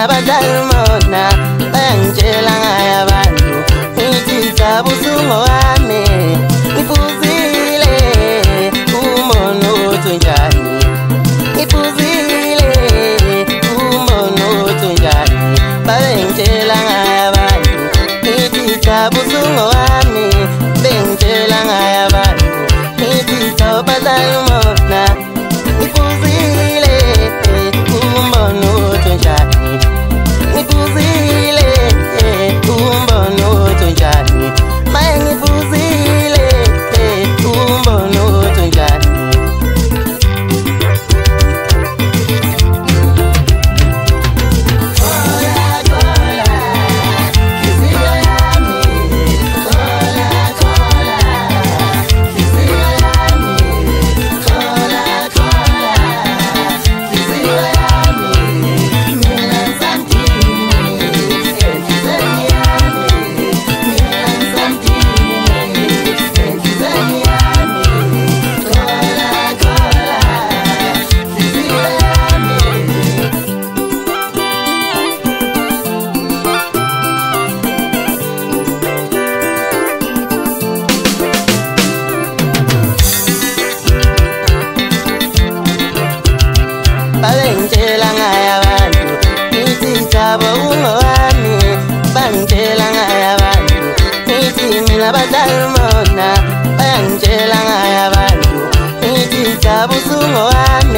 Abadalmona bayangitshela ngaya abantu ngithi cha busungu wami ngifuzile umono uthunjani ngifuzile umono uthunjani bayangitshela ngaya abantu ngithi cha busungu wami bengitshela ngaya abantu ngithi cha abadalmona ngifuzile umono uthunjani ngifuzile umbono uthunjani maye ngifuzile umbono uthunjani kola kola kisiyo yami kola kola kisiyo yami kola kola kisiyo yami mina bangitshela ngaya abantu ngithi cha busungu wami bangitshela ngaya abantu ngithi mina abadalmona bayangitshela ngaya abantu ngithi cha busungu wami